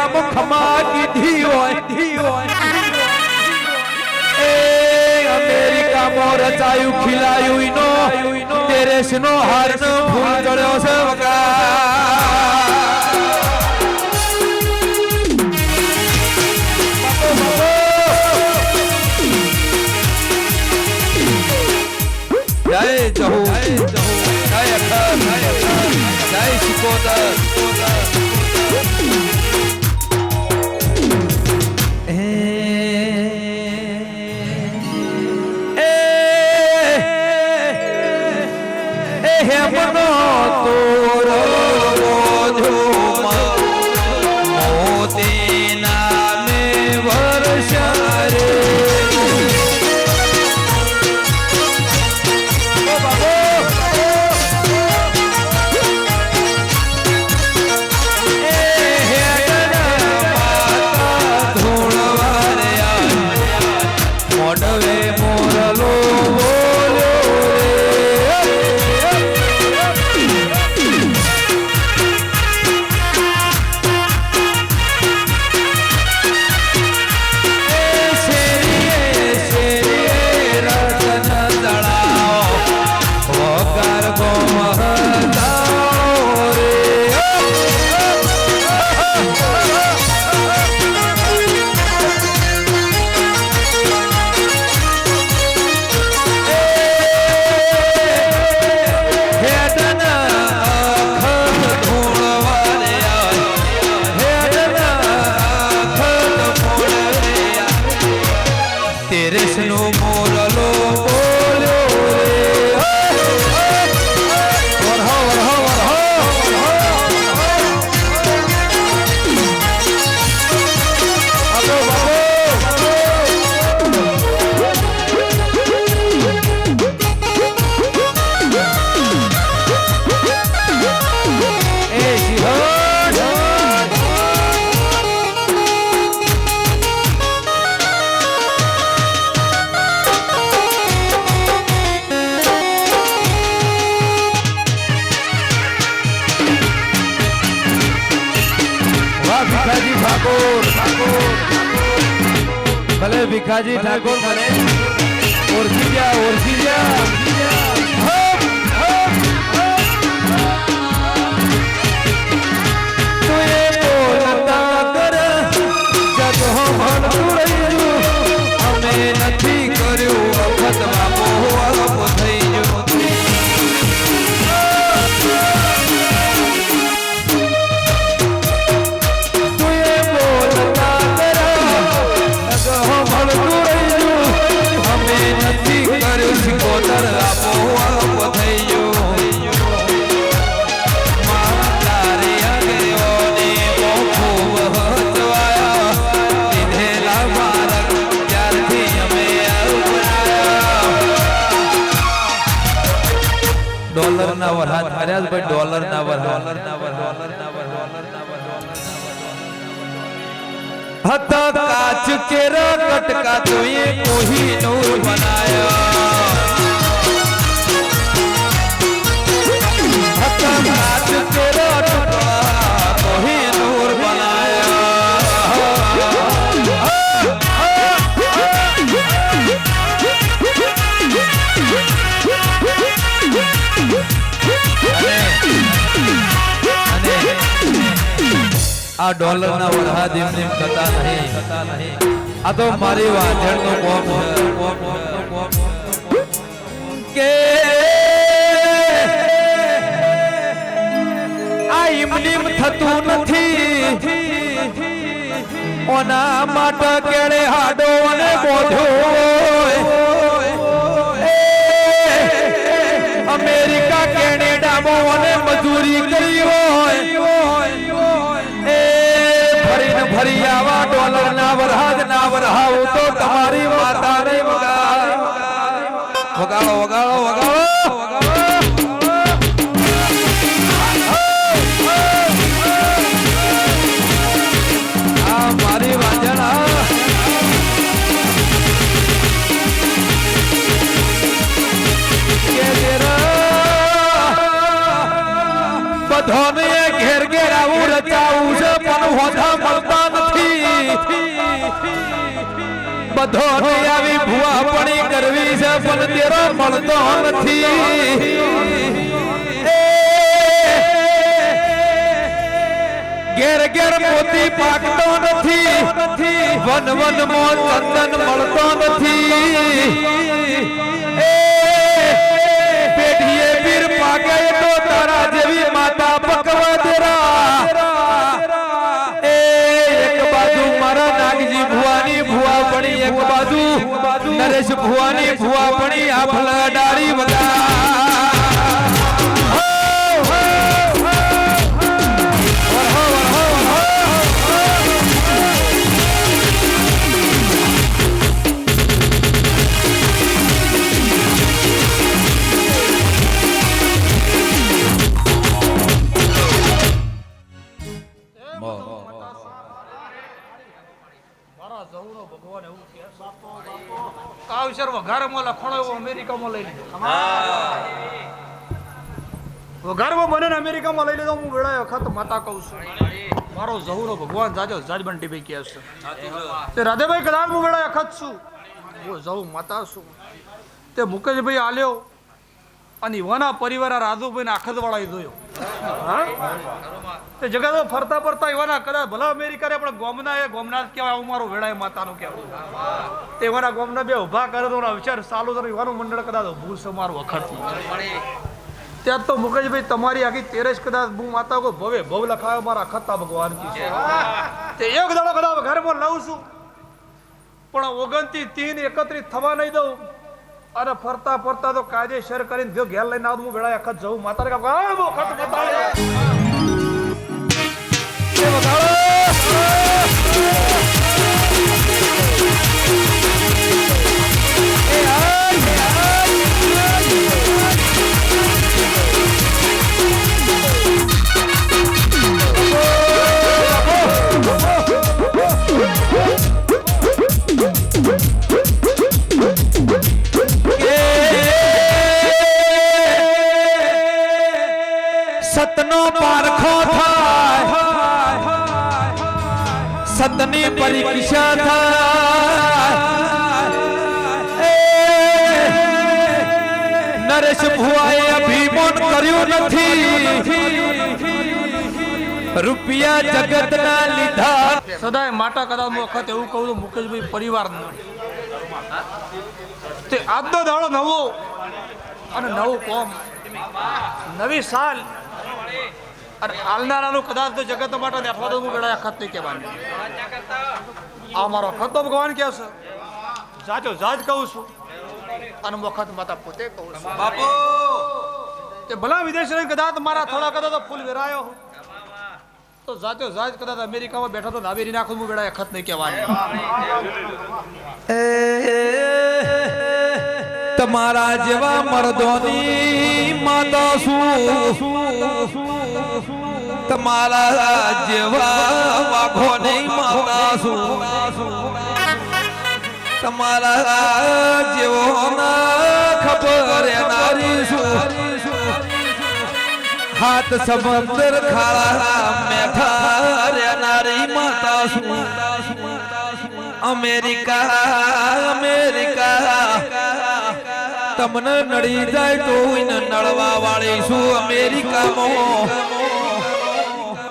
ગામ ખમા કીધી હોય એ અમેરિકામાં રચાયું ખીલાયું ઈનો તેરેસનો હારનો ફૂલ ચડ્યો છે જય જહુ જય અખર જય સિકોદર હેમનો તોરો બોધુમાં મોતી નામે વર્ષરે મોડવે મોરલો તેરેસનો મોરલો બોલ્યો વરહો વરહો વરહો અબો એ સિંહણ ભીખાજી ઠાકોર ભલે ભીખાજી ઠાકોર ભલે ઓળખી ગયા તો એ બોલતા કર જગ ભણતું રહ્યું અમે નથી કર્યું વખત બાપો અલપ થઈ ગયો ડોલર ના વરહાદ કર્યા ભાઈ ડોલર ના વરહાદ હતા કાચ કેરા કટકા તોય કોહી નૂર બનાયા હતા કાચ કેરા કટકા કોહી નૂર બનાયા આ ડોલર ના વરહાદ એમને થતા નહીં આ તો મારી વાંધણ નો કોમ કે આ ઇમલીમ થતું નથી ઓના માટે કેળે હાડો અને બોધ્યો અમેરિકા કેનેડામાં અને મજૂરી કરી હોય ફરી આવા ડોલર ના વરહાદ ના વરહાવું તો તમારી માતા ને વગાડો વગાડો વગાડો આ મારી વાંજણા બધાને ઘેર ઘેર આવું રચાવું છે પણ હોતા મળતા બધો આવી ભુવાપણી કરવી છે પણ તેરો મળતો નથી ઘેર ઘેર મોતી પાકતો નથી વન વન મોં ચંદન મળતો નથી પેઢીએ પીર પાકે તો તારા જેવી માતા પકવા દેરા એક બાજુ મારા નાગજી ભુવાની ભુવાપણી એક બાજુ નરેશ ભુવાની ભુવાપણી આ ફલડારી વગા વઘારમાં લખણો એવો અમેરિકામાં લઈ લીધો વઘારમાં મને અમેરિકામાં લઈ લીધો હું વેળાએ વખત માતા કહું છું મારો ઝહુરો ભગવાન જાજો જાજબંટી ભાઈ કહે છે તે રાધેભાઈ કદાચ હું વેળાએ વખત છું હું ઝહુ માતા છું તે મુકેશભાઈ આલ્યો અને વના પરિવાર રાજુભાઈ આખત વાળા જોયો તે જગત ફરતા ફરતા એવાના કદાચ ભલા અમેરિકા રે પણ ગોમના એ ગોમનાથ કહેવાય આવું મારું વેળાએ માતાનું કહેવું તે એવાના ગોમના બે ઉભા કરે તો વિચાર ચાલુ તો એવાનું મંડળ કદાચ ઊભું છે મારું વખત ત્યાં તો મુકેશભાઈ તમારી આખી તેરેસ કદાચ હું માતા કોઈ ભવે ભવ લખાયો મારા અખતતા ભગવાન કી તે એક દાડો કદાચ ઘરમાં લઉં છું પણ 29, 3, 31 થવા નહીં દઉં અરે ફરતા ફરતા તો કાયદેસર કરીને જો ઘેર લઈને આવું હું વેળા અખત જવું માતા સતનો પારખો થાય સતની પરીક્ષા થાય નરેશ ભુવાએ અભિમાન કર્યું નથી રૂપિયા જગતના લીધા સદાય માટા કદાચ હું વખત એવું કહું છું મુકેશભાઈ પરિવાર તે આજનો દાડો નવો અને નવું કોમ નવી સાલ અને હાલનારાનું કદાચ તો જગત માટે અથવા તો હું વેળા અખત નહીં કહેવાનું આ મારો અખત તો ભગવાન કહે છે જાજો જાજ કહું છું અને વખત માતા પોતે કહું છું બાપુ તે ભલા વિદેશ કદાચ મારા થોડા કદાચ તો ફૂલ વેરાયો તો જાજો જાજ કદાચ અમેરિકામાં બેઠા તો નાવેરી નાખું હું વેળા અખત નહીં કહેવાનું તમારા જેવા મર્દોની માતા શું તમારા જેવા વાઘોની માતા શું તમારા જેવોના ખબર નારી શું હાથ સમંદર ખાળા મેઠા રે નારી માતા શું અમેરિકા તમને નડી જાય તો નળવા વાળી શું અમેરિકામાં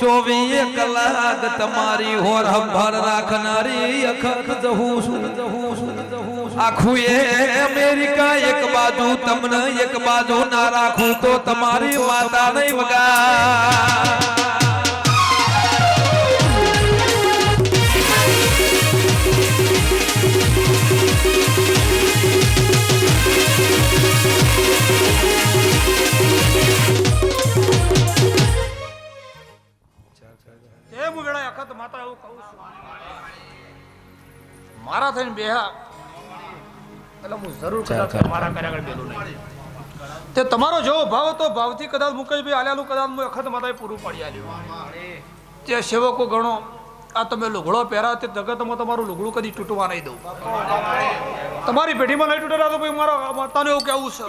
24 કલાક તમારી હોર હંભાર રાખનારી અખત જહું છું આખું એ અમેરિકા એક બાજુ તમને એક બાજુ ના રાખું તો તમારી માતા નહીં વગા માતા એવું કહું છું મારા થઈને બેહા એટલે હું જરૂર કદાચ મારા કર્યા બેલું નહીં તે તમારો જેવો ભાવ હતો ભાવથી કદાચ મુકેશભાઈ આલ્યાનું કદાચ હું અખત માતાએ પૂરું પાડી આલ્યું તે સેવકો ગણો આ તમે લુગડો પહેરા તે જગતમાં તમારું લુગડું કદી તૂટવા નહીં દઉં તમારી પેઢીમાં નહીં તૂટેલા તો ભાઈ મારા માતાને એવું કહેવું છે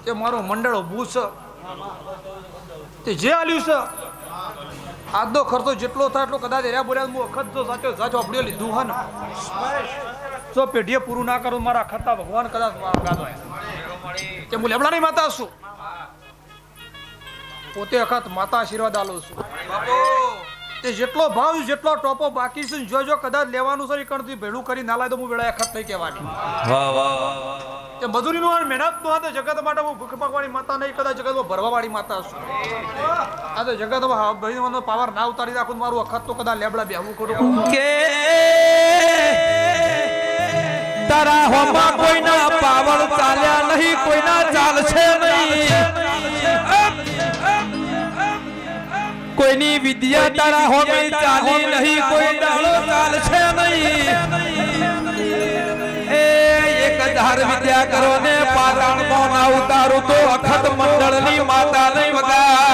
કે મારું મંડળ ઊભું છે તે જે આલ્યું છે આજનો ખર્ચો જેટલો થાય એટલો કદાચ એરા બોલ્યા હું વખત જો સાચો સાચો આપડે લીધું હા ને જો પેઢીએ પૂરું ના કરું મારા ખતા ભગવાન કદાચ મારા ગાદો તે હું લેબડાની માતા છું પોતે અખત માતા આશીર્વાદ આલું છું તે જેટલો ભાવ જેટલો ટોપો બાકી છે જો જો કદાચ લેવાનું છે કણથી ભેળું કરી ના લાય તો હું વેળા અખત નહીં કહેવાની વાહ વાહ તે મજૂરીનો અને મહેનતનો આ તો જગત માટે હું ભૂખ પાકવાની માતા નહીં કદાચ જગતમાં ભરવાવાળી માતા છું આ તો જગતમાં ભાઈનો પાવર ના ઉતારી રાખું મારું અખત તો કદાચ લેબડા બેહવું ખોટું કે તારા હોમાં કોઈના પાવર ચાલ્યા નહીં કોઈના ચાલશે નહીં કોઈની વિદ્યા તારા હોમે ચાલી નહીં કોઈ દાડો ચાલશે નહીં એ 1000 વિદ્યા કરો ને પાતાળમાં ના ઉતારું તો અખત મંડળની માતા નહીં વગા